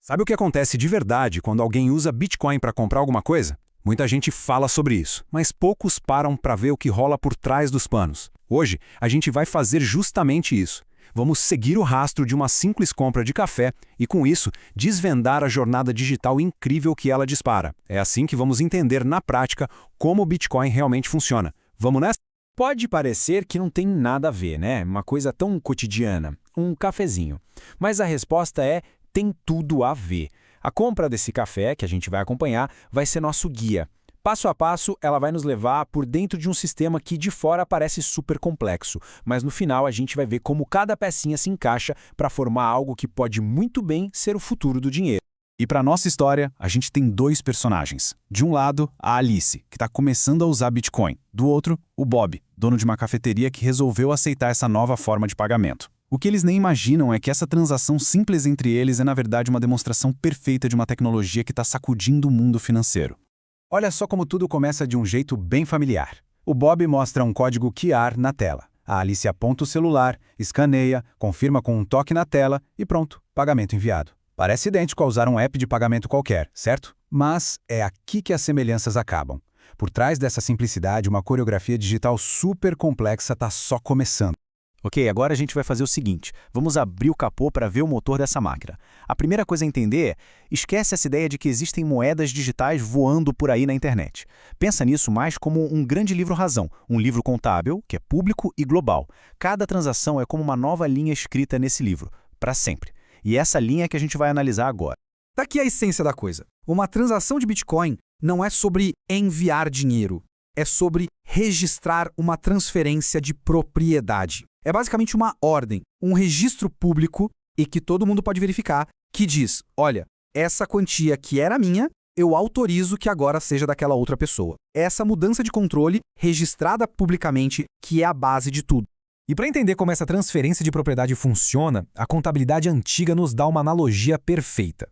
Sabe o que acontece de verdade quando alguém usa Bitcoin para comprar alguma coisa? Muita gente fala sobre isso, mas poucos param para ver o que rola por trás dos panos. Hoje, a gente vai fazer justamente isso. Vamos seguir o rastro de uma simples compra de café e, com isso, desvendar a jornada digital incrível que ela dispara. É assim que vamos entender na prática como o Bitcoin realmente funciona. Vamos nessa? Pode parecer que não tem nada a ver, né? Uma coisa tão cotidiana, um cafezinho. Mas a resposta é: tem tudo a ver. A compra desse café, que a gente vai acompanhar, vai ser nosso guia. Passo a passo, ela vai nos levar por dentro de um sistema que de fora parece super complexo, mas no final a gente vai ver como cada pecinha se encaixa para formar algo que pode muito bem ser o futuro do dinheiro. E para nossa história, a gente tem dois personagens. De um lado, a Alice, que está começando a usar Bitcoin. Do outro, o Bob, dono de uma cafeteria que resolveu aceitar essa nova forma de pagamento. O que eles nem imaginam é que essa transação simples entre eles é, na verdade, uma demonstração perfeita de uma tecnologia que está sacudindo o mundo financeiro. Olha só como tudo começa de um jeito bem familiar. O Bob mostra um código QR na tela. A Alice aponta o celular, escaneia, confirma com um toque na tela e pronto, pagamento enviado. Parece idêntico a usar um app de pagamento qualquer, certo? Mas é aqui que as semelhanças acabam. Por trás dessa simplicidade, uma coreografia digital super complexa está só começando. Ok, agora a gente vai fazer o seguinte, vamos abrir o capô para ver o motor dessa máquina. A primeira coisa a entender é, esquece essa ideia de que existem moedas digitais voando por aí na internet. Pensa nisso mais como um grande livro-razão, um livro contábil, que é público e global. Cada transação é como uma nova linha escrita nesse livro, para sempre. E essa linha é que a gente vai analisar agora. Tá aqui a essência da coisa. Uma transação de Bitcoin não é sobre enviar dinheiro, é sobre registrar uma transferência de propriedade. É basicamente uma ordem, um registro público e que todo mundo pode verificar, que diz, olha, essa quantia que era minha, eu autorizo que agora seja daquela outra pessoa. Essa mudança de controle, registrada publicamente, que é a base de tudo. E para entender como essa transferência de propriedade funciona, a contabilidade antiga nos dá uma analogia perfeita.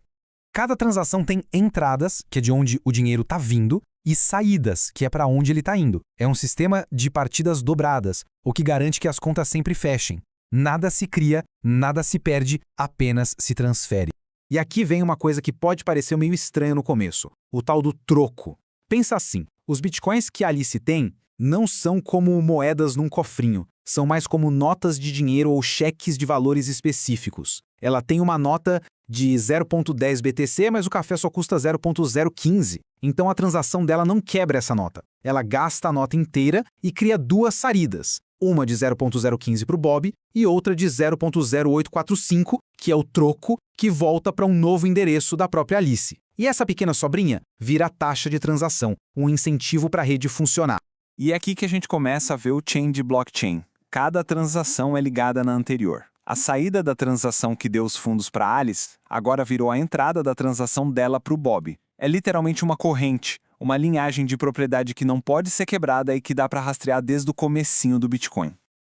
Cada transação tem entradas, que é de onde o dinheiro está vindo, e saídas, que é para onde ele está indo. É um sistema de partidas dobradas, o que garante que as contas sempre fechem. Nada se cria, nada se perde, apenas se transfere. E aqui vem uma coisa que pode parecer meio estranha no começo, o tal do troco. Pensa assim, os bitcoins que a Alice tem não são como moedas num cofrinho, são mais como notas de dinheiro ou cheques de valores específicos. Ela tem uma nota de 0,10 BTC, mas o café só custa 0,015. Então a transação dela não quebra essa nota. Ela gasta a nota inteira e cria duas saídas. Uma de 0,015 para o Bob e outra de 0,0845, que é o troco, que volta para um novo endereço da própria Alice. E essa pequena sobrinha vira a taxa de transação, um incentivo para a rede funcionar. E é aqui que a gente começa a ver o chain de blockchain. Cada transação é ligada na anterior. A saída da transação que deu os fundos para Alice agora virou a entrada da transação dela para o Bob. É literalmente uma corrente, uma linhagem de propriedade que não pode ser quebrada e que dá para rastrear desde o comecinho do Bitcoin.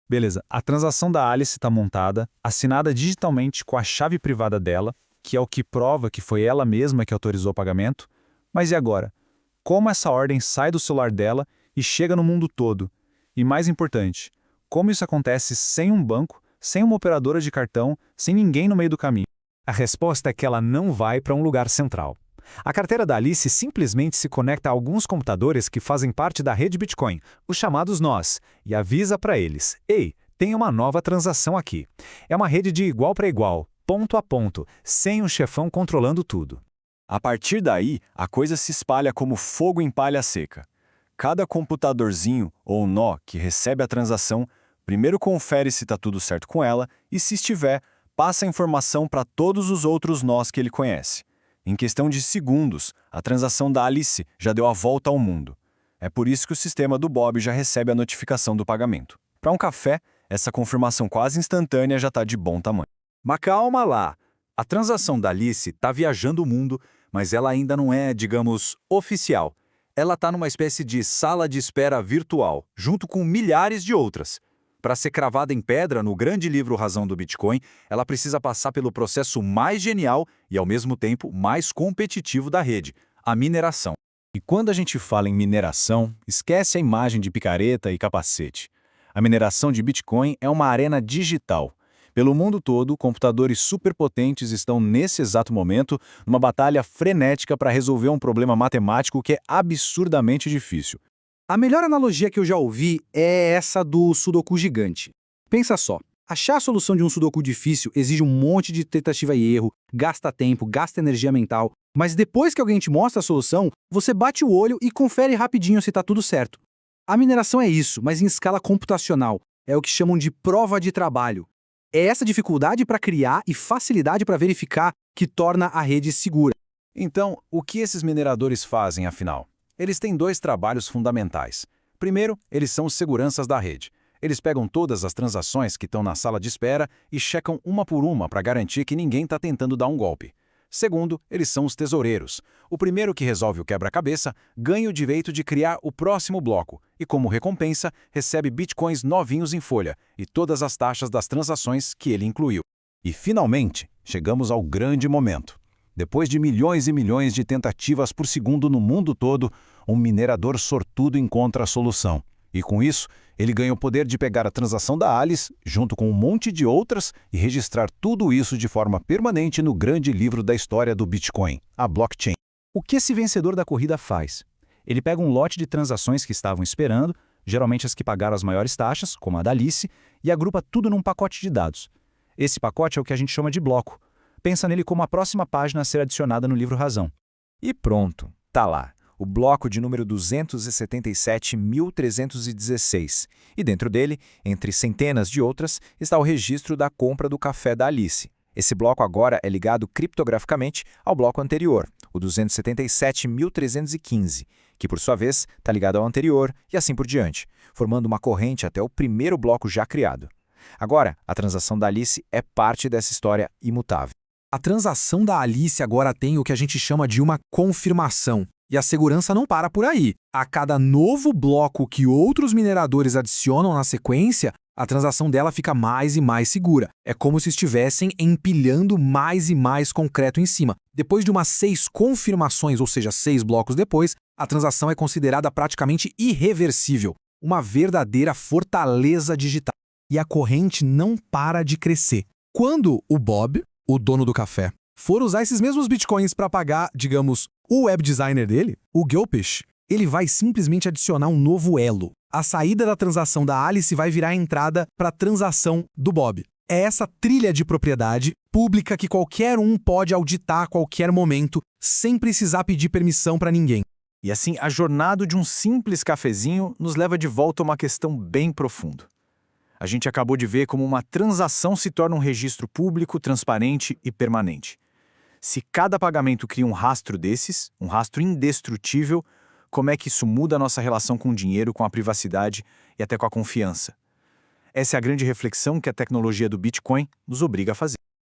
Beleza, a transação da Alice está montada, assinada digitalmente com a chave privada dela, que é o que prova que foi ela mesma que autorizou o pagamento. Mas e agora? Como essa ordem sai do celular dela e chega no mundo todo? E mais importante, como isso acontece sem um banco, sem uma operadora de cartão, sem ninguém no meio do caminho? A resposta é que ela não vai para um lugar central. A carteira da Alice simplesmente se conecta a alguns computadores que fazem parte da rede Bitcoin, os chamados nós, e avisa para eles: ei, tem uma nova transação aqui. É uma rede de igual para igual, ponto a ponto, sem um chefão controlando tudo. A partir daí, a coisa se espalha como fogo em palha seca. Cada computadorzinho ou nó que recebe a transação primeiro confere se está tudo certo com ela e, se estiver, passa a informação para todos os outros nós que ele conhece. Em questão de segundos, a transação da Alice já deu a volta ao mundo. É por isso que o sistema do Bob já recebe a notificação do pagamento. Para um café, essa confirmação quase instantânea já está de bom tamanho. Mas calma lá! A transação da Alice está viajando o mundo, mas ela ainda não é, digamos, oficial. Ela está numa espécie de sala de espera virtual, junto com milhares de outras. Para ser cravada em pedra no grande livro Razão do Bitcoin, ela precisa passar pelo processo mais genial e, ao mesmo tempo, mais competitivo da rede, a mineração. E quando a gente fala em mineração, esquece a imagem de picareta e capacete. A mineração de Bitcoin é uma arena digital. Pelo mundo todo, computadores superpotentes estão, nesse exato momento, numa batalha frenética para resolver um problema matemático que é absurdamente difícil. A melhor analogia que eu já ouvi é essa do sudoku gigante. Pensa só, achar a solução de um sudoku difícil exige um monte de tentativa e erro, gasta tempo, gasta energia mental, mas depois que alguém te mostra a solução, você bate o olho e confere rapidinho se está tudo certo. A mineração é isso, mas em escala computacional. É o que chamam de prova de trabalho. É essa dificuldade para criar e facilidade para verificar que torna a rede segura. Então, o que esses mineradores fazem, afinal? Eles têm dois trabalhos fundamentais. Primeiro, eles são os seguranças da rede. Eles pegam todas as transações que estão na sala de espera e checam uma por uma para garantir que ninguém está tentando dar um golpe. Segundo, eles são os tesoureiros. O primeiro que resolve o quebra-cabeça ganha o direito de criar o próximo bloco e, como recompensa, recebe bitcoins novinhos em folha e todas as taxas das transações que ele incluiu. E, finalmente, chegamos ao grande momento. Depois de milhões e milhões de tentativas por segundo no mundo todo, um minerador sortudo encontra a solução. E, com isso, ele ganha o poder de pegar a transação da Alice, junto com um monte de outras, e registrar tudo isso de forma permanente no grande livro da história do Bitcoin, a blockchain. O que esse vencedor da corrida faz? Ele pega um lote de transações que estavam esperando, geralmente as que pagaram as maiores taxas, como a da Alice, e agrupa tudo num pacote de dados. Esse pacote é o que a gente chama de bloco. Pensa nele como a próxima página a ser adicionada no livro Razão. E pronto, tá lá. O bloco de número 277.316. E dentro dele, entre centenas de outras, está o registro da compra do café da Alice. Esse bloco agora é ligado criptograficamente ao bloco anterior, o 277.315, que por sua vez está ligado ao anterior e assim por diante, formando uma corrente até o primeiro bloco já criado. Agora, a transação da Alice é parte dessa história imutável. A transação da Alice agora tem o que a gente chama de uma confirmação. E a segurança não para por aí. A cada novo bloco que outros mineradores adicionam na sequência, a transação dela fica mais e mais segura. É como se estivessem empilhando mais e mais concreto em cima. Depois de umas 6 confirmações, ou seja, 6 blocos depois, a transação é considerada praticamente irreversível. Uma verdadeira fortaleza digital. E a corrente não para de crescer. Quando o Bob, o dono do café, for usar esses mesmos bitcoins para pagar, digamos, o web designer dele, o Gilpish, ele vai simplesmente adicionar um novo elo. A saída da transação da Alice vai virar a entrada para a transação do Bob. É essa trilha de propriedade pública que qualquer um pode auditar a qualquer momento, sem precisar pedir permissão para ninguém. E assim, a jornada de um simples cafezinho nos leva de volta a uma questão bem profunda. A gente acabou de ver como uma transação se torna um registro público, transparente e permanente. Se cada pagamento cria um rastro desses, um rastro indestrutível, como é que isso muda a nossa relação com o dinheiro, com a privacidade e até com a confiança? Essa é a grande reflexão que a tecnologia do Bitcoin nos obriga a fazer.